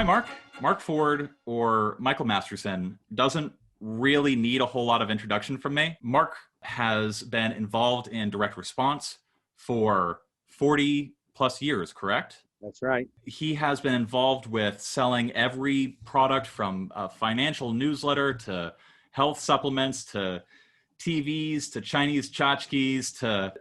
Hi, Mark. Mark Ford or Michael Masterson doesn't really need a whole lot of introduction from me. Mark has been involved in direct response for 40 plus years, correct? That's right. He has been involved with selling every product from a financial newsletter to health supplements to TVs to Chinese tchotchkes to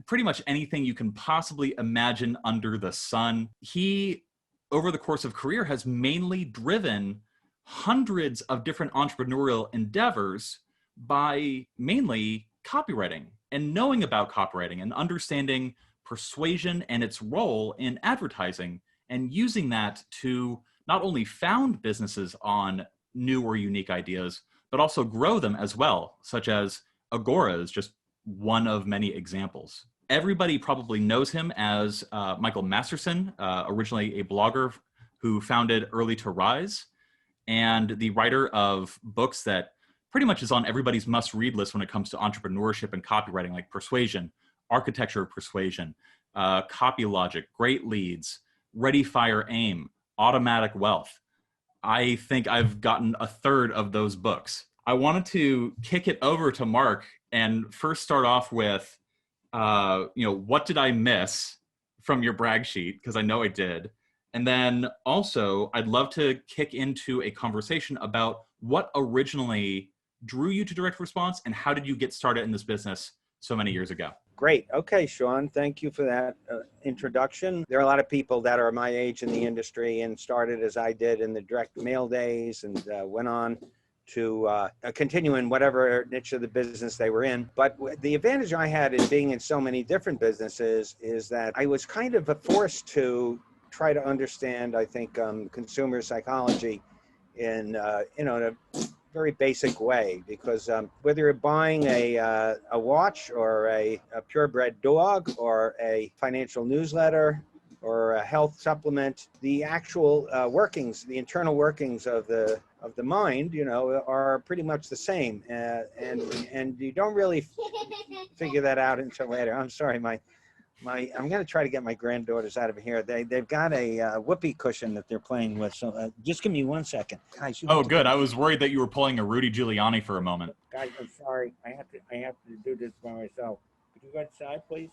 pretty much anything you can possibly imagine under the sun. He, over the course of career, has mainly driven hundreds of different entrepreneurial endeavors by mainly copywriting and knowing about copywriting and understanding persuasion and its role in advertising and using that to not only found businesses on new or unique ideas, but also grow them as well, such as Agora is just one of many examples. Everybody probably knows him as Michael Masterson, originally a blogger who founded Early to Rise, and the writer of books that pretty much is on everybody's must-read list when it comes to entrepreneurship and copywriting, like Persuasion, Architecture of Persuasion, Copy Logic, Great Leads, Ready, Fire, Aim, Automatic Wealth. I think I've gotten a third of those books. I wanted to kick it over to Mark and first start off with, what did I miss from your brag sheet? Because I know I did. And then also, I'd love to kick into a conversation about what originally drew you to direct response and how did you get started in this business so many years ago? Great. Okay, Sean, thank you for that introduction. There are a lot of people that are my age in the industry and started as I did in the direct mail days and went on to continue in whatever niche of the business they were in. But the advantage I had in being in so many different businesses is that I was kind of forced to try to understand, I think, consumer psychology in a very basic way, because whether you're buying a watch or a purebred dog or a financial newsletter or a health supplement, the actual workings, the internal workings of the mind, are pretty much the same, and you don't really figure that out until later. I'm sorry, I'm going to try to get my granddaughters out of here. They've got a whoopee cushion that they're playing with. So just give me 1 second. Guys, oh, good. I was worried that you were pulling a Rudy Giuliani for a moment. Guys, I'm sorry. I have to do this by myself. Could you go outside, please?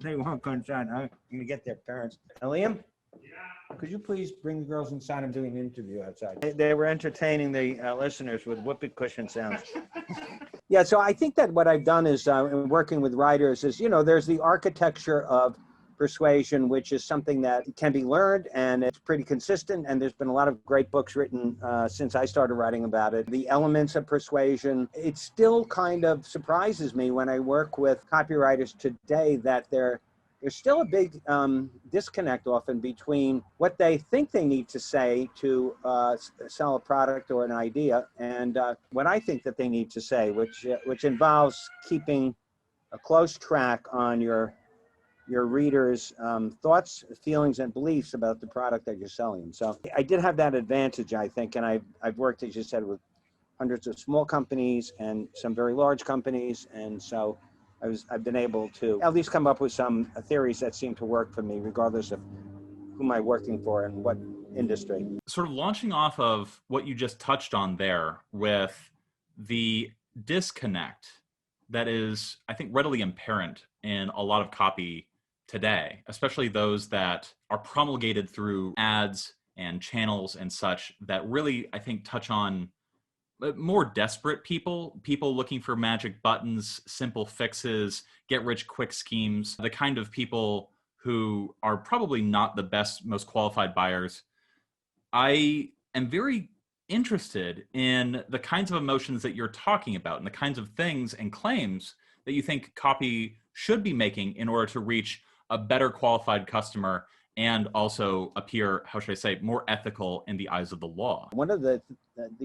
They won't go inside. I'm going to get their parents. Liam? Yeah. Could you please bring the girls inside? I'm doing an interview outside. They were entertaining the listeners with whoopee cushion sounds. Yeah, so I think that what I've done is, in working with writers is, there's the architecture of persuasion, which is something that can be learned and it's pretty consistent. And there's been a lot of great books written since I started writing about it. The elements of persuasion, it still kind of surprises me when I work with copywriters today that there's still a big disconnect often between what they think they need to say to sell a product or an idea and what I think that they need to say, which involves keeping a close track on your readers' thoughts, feelings, and beliefs about the product that you're selling. So I did have that advantage, I think, and I've worked, as you said, with hundreds of small companies and some very large companies, and so I've been able to at least come up with some theories that seem to work for me, regardless of who I'm working for and what industry. Sort of launching off of what you just touched on there with the disconnect that is, I think, readily apparent in a lot of copy today, especially those that are promulgated through ads and channels and such that really, I think, touch on more desperate people looking for magic buttons, simple fixes, get rich quick schemes, the kind of people who are probably not the best, most qualified buyers. I am very interested in the kinds of emotions that you're talking about and the kinds of things and claims that you think copy should be making in order to reach a better qualified customer and also appear, how should I say, more ethical in the eyes of the law. One of the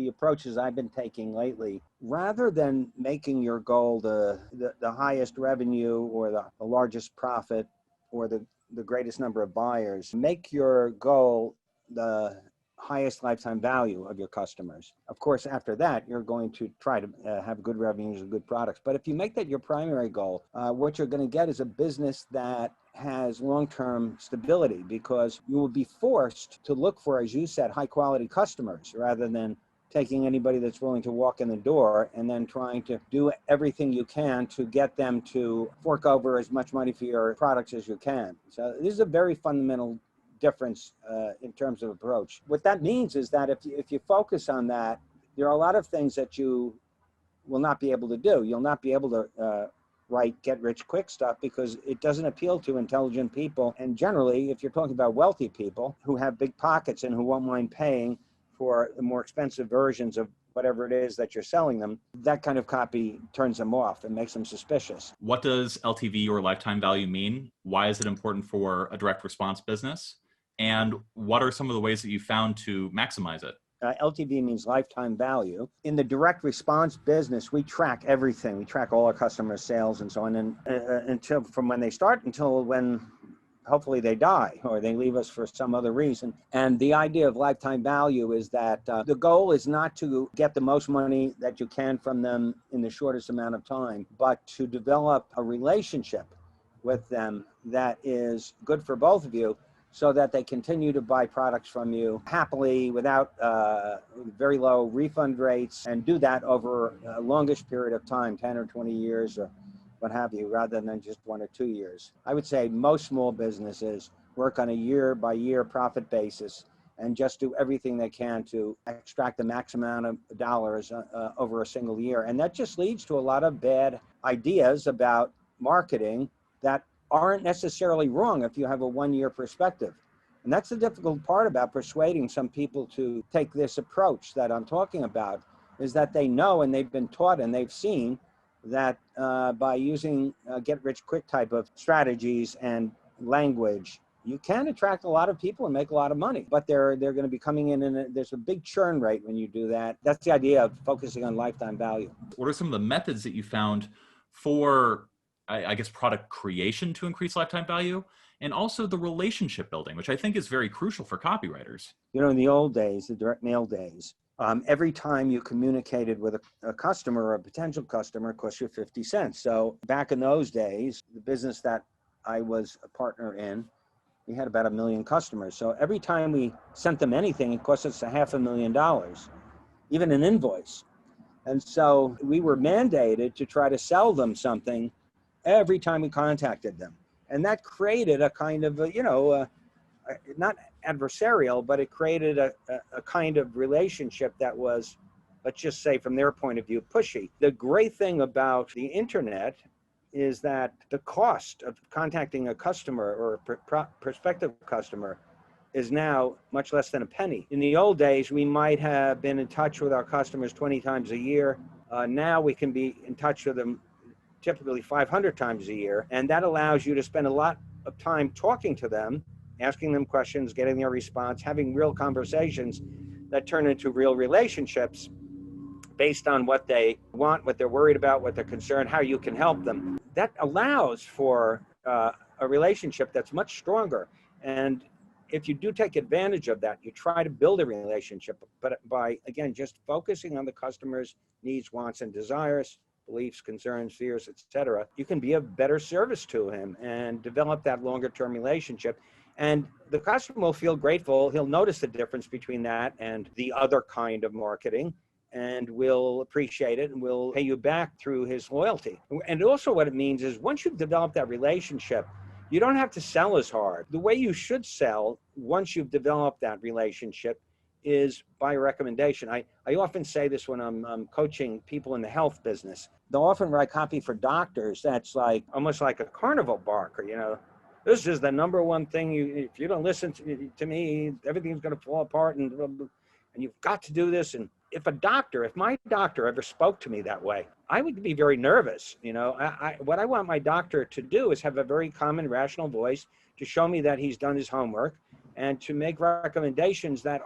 approaches I've been taking lately, rather than making your goal the highest revenue or the largest profit or the greatest number of buyers, make your goal the highest lifetime value of your customers. Of course, after that, you're going to try to have good revenues and good products. But if you make that your primary goal, what you're going to get is a business that has long-term stability, because you will be forced to look for, as you said, high-quality customers rather than taking anybody that's willing to walk in the door and then trying to do everything you can to get them to fork over as much money for your products as you can. So this is a very fundamental difference in terms of approach. What that means is that if you focus on that, there are a lot of things that you will not be able to do. You'll not be able to write get-rich-quick stuff because it doesn't appeal to intelligent people. And generally, if you're talking about wealthy people who have big pockets and who won't mind paying for the more expensive versions of whatever it is that you're selling them, that kind of copy turns them off and makes them suspicious. What does LTV or lifetime value mean? Why is it important for a direct response business? And what are some of the ways that you found to maximize it? LTV means lifetime value. In the direct response business, we track everything. We track all our customer sales and so on, and until from when they start until when hopefully they die or they leave us for some other reason. And the idea of lifetime value is that the goal is not to get the most money that you can from them in the shortest amount of time, but to develop a relationship with them that is good for both of you, so that they continue to buy products from you happily without very low refund rates, and do that over a longish period of time, 10 or 20 years or what have you, rather than just 1 or 2 years. I would say most small businesses work on a year-by-year profit basis and just do everything they can to extract the max amount of dollars over a single year. And that just leads to a lot of bad ideas about marketing that aren't necessarily wrong if you have a 1-year perspective. And that's the difficult part about persuading some people to take this approach that I'm talking about, is that they know and they've been taught and they've seen that by using get-rich-quick type of strategies and language, you can attract a lot of people and make a lot of money, but they're going to be coming in and there's a big churn rate when you do that. That's the idea of focusing on lifetime value. What are some of the methods that you found for, I guess, product creation to increase lifetime value, and also the relationship building, which I think is very crucial for copywriters? You know, in the old days, the direct mail days, every time you communicated with a customer or a potential customer, it cost you 50 cents. So back in those days, the business that I was a partner in, we had about 1 million customers. So every time we sent them anything, it cost us $500,000, even an invoice. And so we were mandated to try to sell them something every time we contacted them. And that created a kind of, not adversarial, but it created a kind of relationship that was, let's just say from their point of view, pushy. The great thing about the internet is that the cost of contacting a customer or a prospective customer is now much less than a penny. In the old days, we might have been in touch with our customers 20 times a year. Now we can be in touch with them typically 500 times a year. And that allows you to spend a lot of time talking to them, asking them questions, getting their response, having real conversations that turn into real relationships based on what they want, what they're worried about, what they're concerned, how you can help them. That allows for a relationship that's much stronger. And if you do take advantage of that, you try to build a relationship, but by, again, just focusing on the customer's needs, wants, and desires, beliefs, concerns, fears, etc., you can be of better service to him and develop that longer-term relationship. And the customer will feel grateful. He'll notice the difference between that and the other kind of marketing, and will appreciate it and will pay you back through his loyalty. And also what it means is once you've developed that relationship, you don't have to sell as hard. The way you should sell once you've developed that relationship is by recommendation. I often say this when I'm coaching people in the health business. They'll often write copy for doctors that's like almost like a carnival barker, you know. This is the number one thing. If you don't listen to me, everything's going to fall apart, and you've got to do this. And if my doctor ever spoke to me that way, I would be very nervous. You know, what I want my doctor to do is have a very calm and rational voice to show me that he's done his homework and to make recommendations that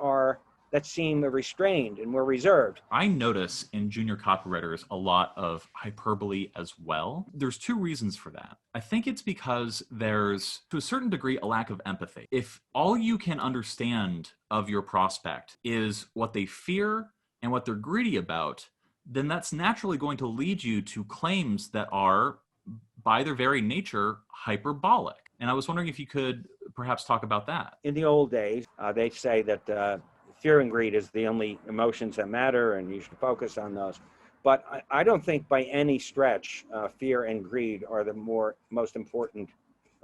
seem restrained and more reserved. I notice in junior copywriters a lot of hyperbole as well. There's 2 reasons for that. I think it's because there's, to a certain degree, a lack of empathy. If all you can understand of your prospect is what they fear and what they're greedy about, then that's naturally going to lead you to claims that are, by their very nature, hyperbolic. And I was wondering if you could perhaps talk about that. In the old days, they say that fear and greed is the only emotions that matter, and you should focus on those. But I don't think by any stretch, fear and greed are the most important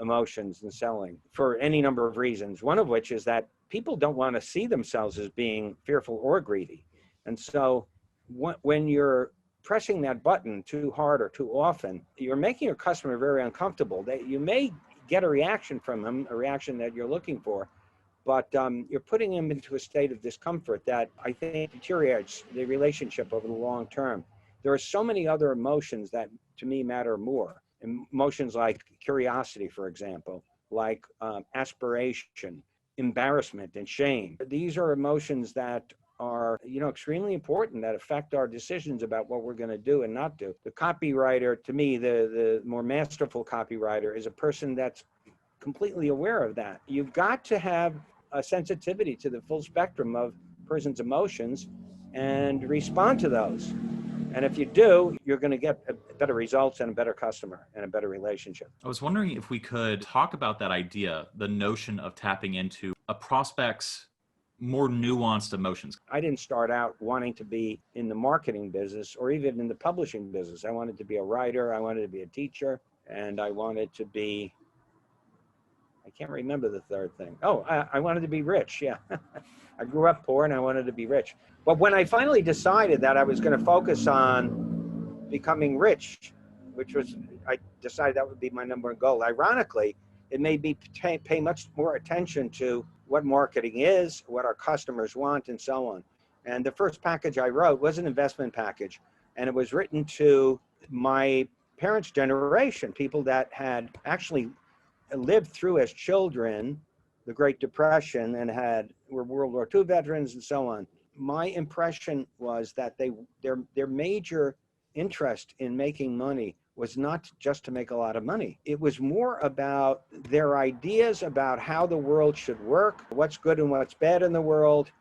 emotions in selling, for any number of reasons. One of which is that people don't want to see themselves as being fearful or greedy. And so when you're pressing that button too hard or too often, you're making your customer very uncomfortable. You may get a reaction from them, a reaction that you're looking for, but you're putting them into a state of discomfort that I think deteriorates the relationship over the long term. There are so many other emotions that to me matter more. Emotions like curiosity, for example, like aspiration, embarrassment, and shame. These are emotions that are, extremely important, that affect our decisions about what we're going to do and not do. The copywriter, to me, the more masterful copywriter is a person that's completely aware of that. You've got to have a sensitivity to the full spectrum of a person's emotions and respond to those. And if you do, you're going to get better results and a better customer and a better relationship. I was wondering if we could talk about that idea, the notion of tapping into a prospect's more nuanced emotions. I didn't start out wanting to be in the marketing business or even in the publishing business. I wanted to be a writer, I wanted to be a teacher, and I wanted to be, I can't remember the third thing. Oh, I wanted to be rich, yeah. I grew up poor and I wanted to be rich. But when I finally decided that I was going to focus on becoming rich, I decided that would be my number one goal. Ironically, it made me pay much more attention to what marketing is, what our customers want, and so on. And the first package I wrote was an investment package, and it was written to my parents' generation, people that had actually lived through as children the Great Depression and were World War II veterans and so on. My impression was that their major interest in making money was not just to make a lot of money. It was more about their ideas about how the world should work, what's good and what's bad in the world,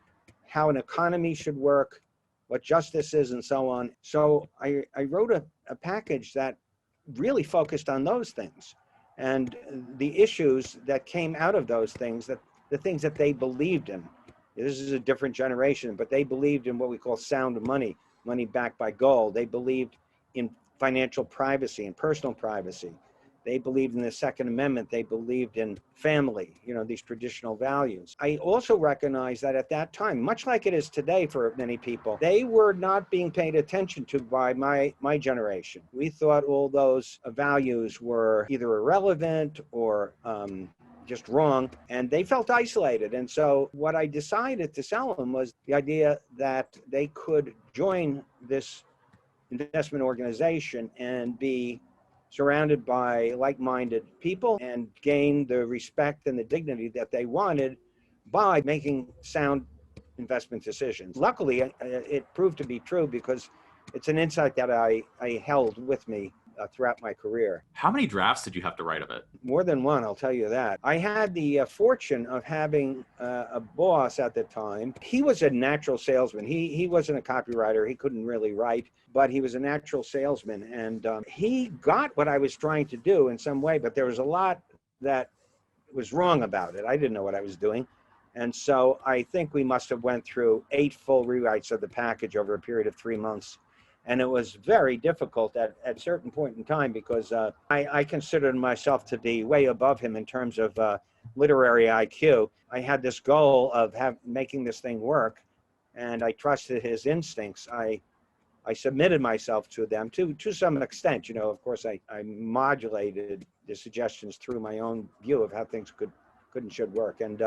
how an economy should work, what justice is, and so on. So I wrote a package that really focused on those things and the issues that came out of those things, the things that they believed in. This is a different generation, but they believed in what we call sound money, money backed by gold. They believed in financial privacy and personal privacy. They believed in the Second Amendment. They believed in family, these traditional values. I also recognize that at that time, much like it is today for many people, they were not being paid attention to by my generation. We thought all those values were either irrelevant or just wrong, and they felt isolated. And so what I decided to sell them was the idea that they could join this investment organization and be surrounded by like-minded people and gain the respect and the dignity that they wanted by making sound investment decisions. Luckily, it proved to be true because it's an insight that I held with me throughout my career. How many drafts did you have to write of it? More than one, I'll tell you that. I had the fortune of having a boss at the time. He was a natural salesman. He wasn't a copywriter. He couldn't really write, but he was a natural salesman. And he got what I was trying to do in some way, but there was a lot that was wrong about it. I didn't know what I was doing. And so I think we must have went through 8 full rewrites of the package over a period of 3 months. And it was very difficult at a certain point in time because I considered myself to be way above him in terms of literary IQ. I had this goal of making this thing work, and I trusted his instincts. I submitted myself to them to some extent. Of course, I modulated the suggestions through my own view of how things could and should work. And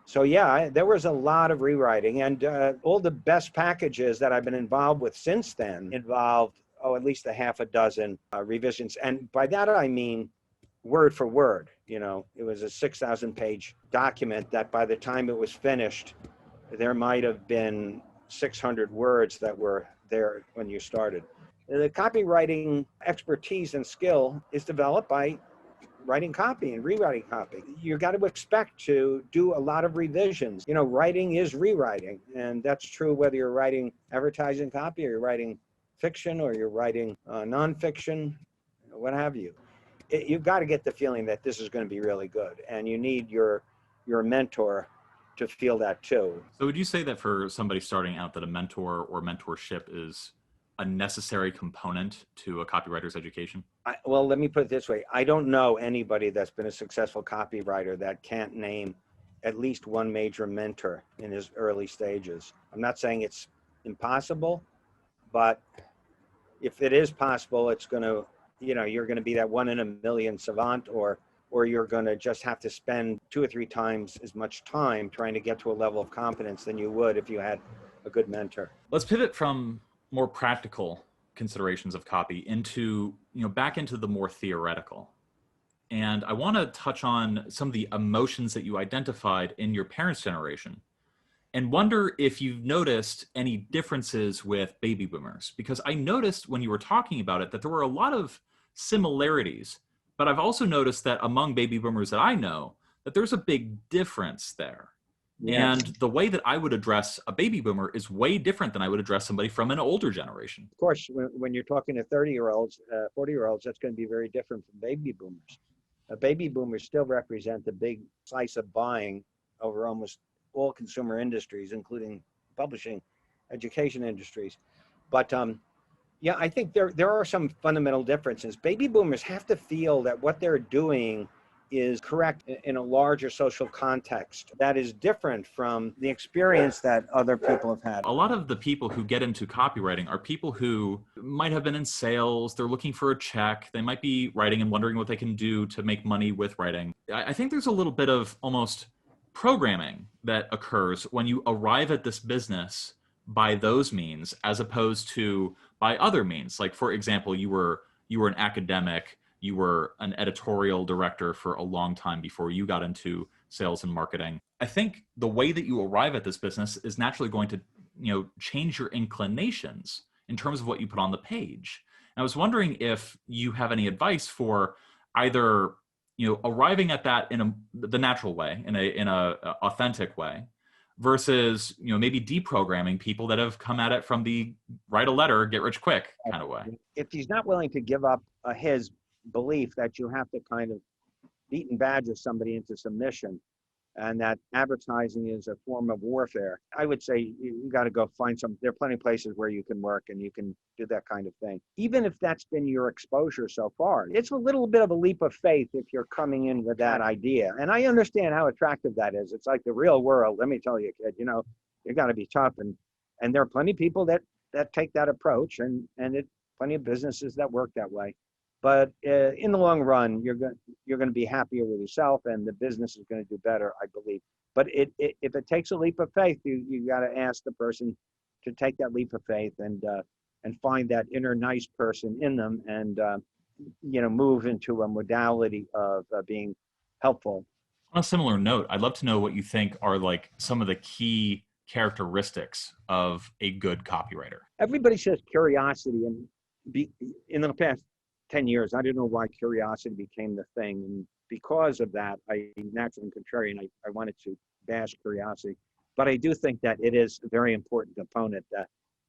so yeah, there was a lot of rewriting, and all the best packages that I've been involved with since then involved, at least a half a dozen revisions. And by that, I mean word for word. It was a 6,000-page document that by the time it was finished, there might have been 600 words that were there when you started. The copywriting expertise and skill is developed by writing copy and rewriting copy. You got to expect to do a lot of revisions. Writing is rewriting, and that's true whether you're writing advertising copy or you're writing fiction or you're writing nonfiction, what have you. you've got to get the feeling that this is going to be really good, and you need your mentor to feel that too. So would you say that for somebody starting out that a mentor or mentorship is a necessary component to a copywriter's education? Well, let me put it this way. I don't know anybody that's been a successful copywriter that can't name at least one major mentor in his early stages. I'm not saying it's impossible, but if it is possible, it's going to, you're going to be that 1 in a million savant, or you're going to just have to spend 2 or 3 times as much time trying to get to a level of competence than you would if you had a good mentor. Let's pivot from more practical considerations of copy into, back into the more theoretical. And I want to touch on some of the emotions that you identified in your parents' generation and wonder if you've noticed any differences with baby boomers. Because I noticed when you were talking about it that there were a lot of similarities, but I've also noticed that among baby boomers that I know, that there's a big difference there. Yes. And the way that I would address a baby boomer is way different than I would address somebody from an older generation. Of course, when you're talking to 30-year-olds, 40-year-olds, that's going to be very different from baby boomers. Baby boomers still represent the big slice of buying over almost all consumer industries, including publishing, education industries. But yeah, I think there are some fundamental differences. Baby boomers have to feel that what they're doing is correct in a larger social context that is different from the experience that other people have had. A lot of the people who get into copywriting are people who might have been in sales, they're looking for a check, they might be writing and wondering what they can do to make money with writing. I think there's a little bit of almost programming that occurs when you arrive at this business by those means as opposed to by other means. Like, for example, you were an academic, you were an editorial director for a long time before you got into sales and marketing. I think the way that you arrive at this business is naturally going to, change your inclinations in terms of what you put on the page. And I was wondering if you have any advice for either, arriving at that in the natural way, in a authentic way, versus, maybe deprogramming people that have come at it from the write a letter, get rich quick kind of way. If he's not willing to give up his belief that you have to kind of beat and badger somebody into submission, and that advertising is a form of warfare, I would say you got to go find there are plenty of places where you can work and you can do that kind of thing. Even if that's been your exposure so far, it's a little bit of a leap of faith if you're coming in with that idea. And I understand how attractive that is. It's like the real world. Let me tell you, kid, you got to be tough. And there are plenty of people that take that approach, and plenty of businesses that work that way. But in the long run, you're going to be happier with yourself, and the business is going to do better, I believe. But if it takes a leap of faith, you got to ask the person to take that leap of faith and find that inner nice person in them, and move into a modality of being helpful. On a similar note, I'd love to know what you think are like some of the key characteristics of a good copywriter. Everybody says curiosity, and in the past 10 years, I didn't know why curiosity became the thing. And because of that, I naturally contrarian. I wanted to bash curiosity. But I do think that it is a very important component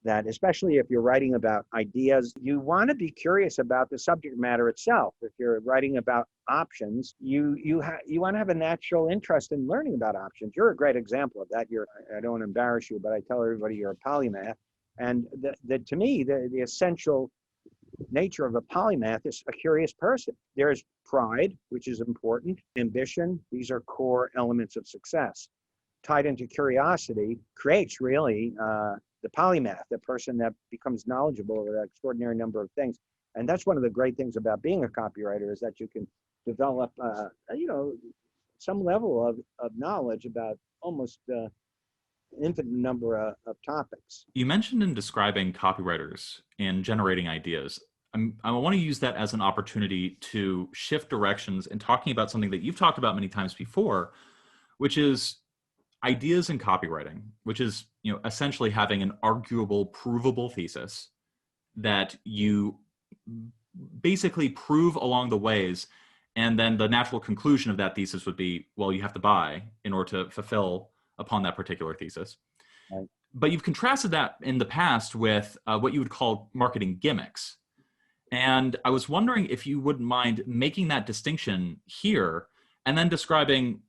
that especially if you're writing about ideas, you want to be curious about the subject matter itself. If you're writing about options, you want to have a natural interest in learning about options. You're a great example of that. I don't want to embarrass you, but I tell everybody you're a polymath. And to me, the essential nature of a polymath is a curious person. There's pride, which is important, ambition. These are core elements of success. Tied into curiosity creates really the polymath, the person that becomes knowledgeable of an extraordinary number of things. And that's one of the great things about being a copywriter, is that you can develop, some level of knowledge about almost infinite number of topics. You mentioned in describing copywriters and generating ideas, I want to use that as an opportunity to shift directions and talking about something that you've talked about many times before, which is ideas in copywriting, which is, essentially having an arguable, provable thesis that you basically prove along the ways. And then the natural conclusion of that thesis would be, well, you have to buy in order to fulfill upon that particular thesis. Right. But you've contrasted that in the past with what you would call marketing gimmicks. And I was wondering if you wouldn't mind making that distinction here and then describing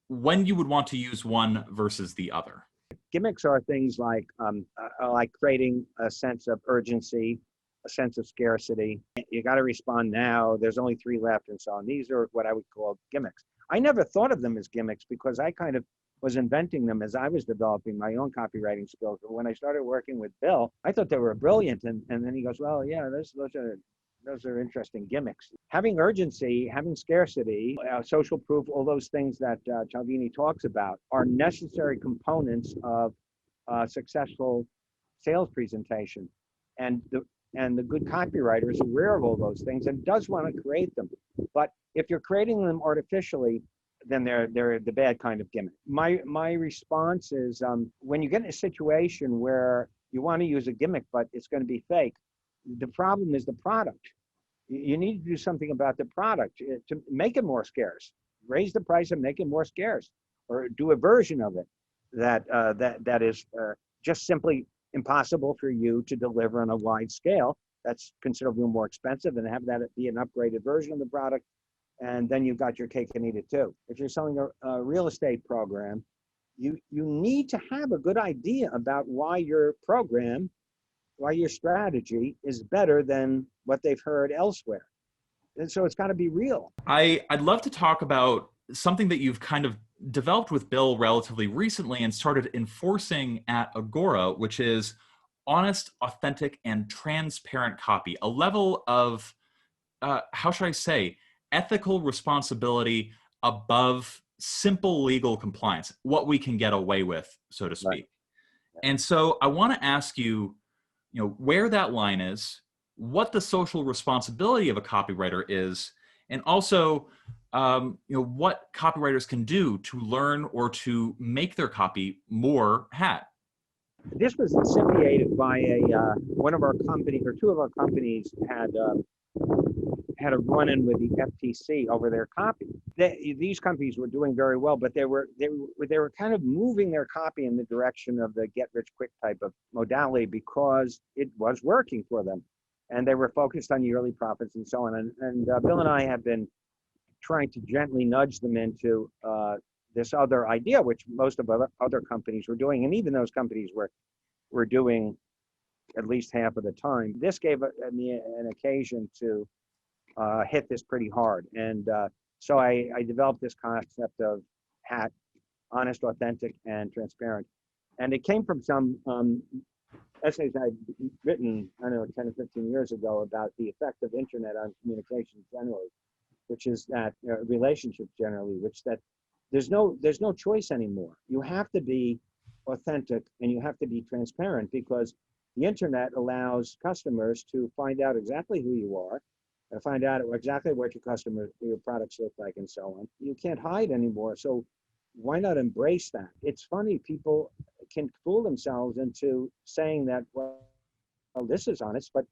when you would want to use one versus the other. Gimmicks are things like creating a sense of urgency, a sense of scarcity. You got to respond now. There's only 3 left, and so on. These are what I would call gimmicks. I never thought of them as gimmicks because I kind of was inventing them as I was developing my own copywriting skills. But when I started working with Bill, I thought they were brilliant. And then he goes, well, yeah, those are interesting gimmicks. Having urgency, having scarcity, social proof, all those things that Cialdini talks about are necessary components of successful sales presentation. And the good copywriter is aware of all those things and does want to create them. But if you're creating them artificially, then they're the bad kind of gimmick. My response is when you get in a situation where you want to use a gimmick, but it's going to be fake, the problem is the product. You need to do something about the product to make it more scarce. Raise the price and make it more scarce, or do a version of it that is just simply impossible for you to deliver on a wide scale. That's considerably more expensive, and have that be an upgraded version of the product. And then you've got your cake and eat it too. If you're selling a real estate program, you need to have a good idea about why your program, why your strategy is better than what they've heard elsewhere. And so it's got to be real. I'd love to talk about something that you've kind of developed with Bill relatively recently and started enforcing at Agora, which is honest, authentic, and transparent copy. A level of, how should I say, ethical responsibility above simple legal compliance, what we can get away with, so to speak. Right. And so I want to ask you, where that line is, what the social responsibility of a copywriter is, and also, what copywriters can do to learn or to make their copy more H.A.T. This was initiated by one of our companies, or 2 of our companies had a run-in with the FTC over their copy. These companies were doing very well, but they were kind of moving their copy in the direction of the get-rich-quick type of modality because it was working for them, and they were focused on yearly profits and so on. And Bill and I have been trying to gently nudge them into this other idea, which most of other companies were doing, and even those companies were doing at least half of the time. This gave me an occasion to hit this pretty hard. And so I developed this concept of H.A.T, honest, authentic, and transparent. And it came from some essays I'd written, I don't know, 10 or 15 years ago about the effect of internet on communication generally, which is that relationships generally, which that there's no choice anymore. You have to be authentic and you have to be transparent, because the internet allows customers to find out exactly who you are, and find out exactly what your products look like, and so on. You can't hide anymore. So why not embrace that? It's funny, people can fool themselves into saying that, well, this is honest, but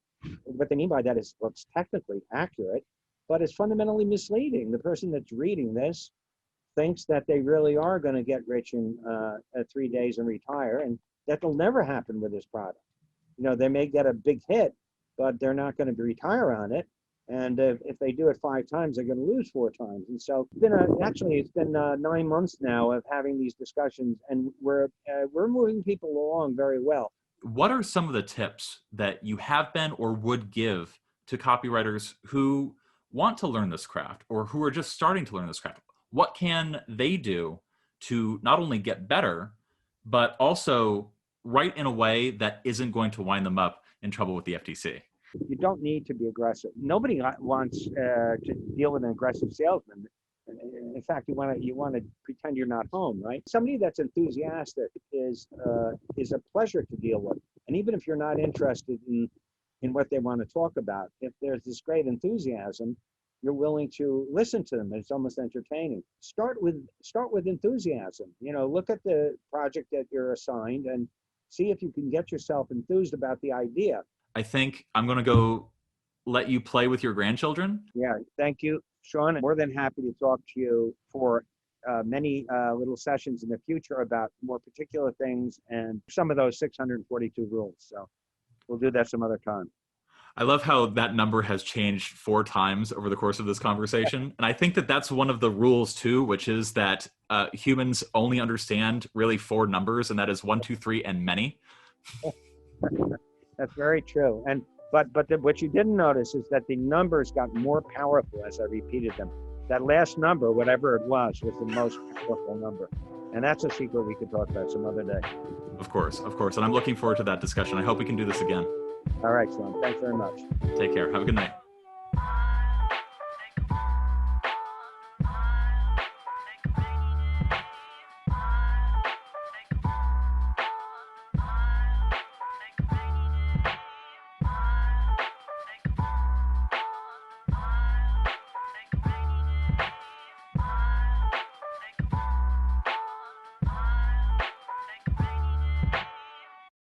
what they mean by that is, well, it's technically accurate, but it's fundamentally misleading. The person that's reading this thinks that they really are going to get rich in 3 days and retire, and that will never happen with this product. They may get a big hit, but they're not going to retire on it. And if they do it 5 times, they're going to lose 4 times. And so it's been 9 months now of having these discussions, and we're moving people along very well. What are some of the tips that you have been or would give to copywriters who want to learn this craft or who are just starting to learn this craft? What can they do to not only get better, but also write in a way that isn't going to wind them up in trouble with the FTC? You don't need to be aggressive. Nobody wants to deal with an aggressive salesman. In fact, you want to pretend you're not home, right? Somebody that's enthusiastic is a pleasure to deal with. And even if you're not interested in what they want to talk about, if there's this great enthusiasm, you're willing to listen to them. It's almost entertaining. Start with enthusiasm. Look at the project that you're assigned and see if you can get yourself enthused about the idea. I think I'm going to go let you play with your grandchildren. Yeah, thank you, Sean. I'm more than happy to talk to you for many little sessions in the future about more particular things and some of those 642 rules. So we'll do that some other time. I love how that number has changed 4 times over the course of this conversation. And I think that that's one of the rules too, which is that humans only understand really 4 numbers, and that is 1, 2, 3, and many. That's very true. And what you didn't notice is that the numbers got more powerful as I repeated them. That last number, whatever it was the most powerful number. And that's a secret we could talk about some other day. Of course. And I'm looking forward to that discussion. I hope we can do this again. All right, Sean. Thanks very much. Take care. Have a good night.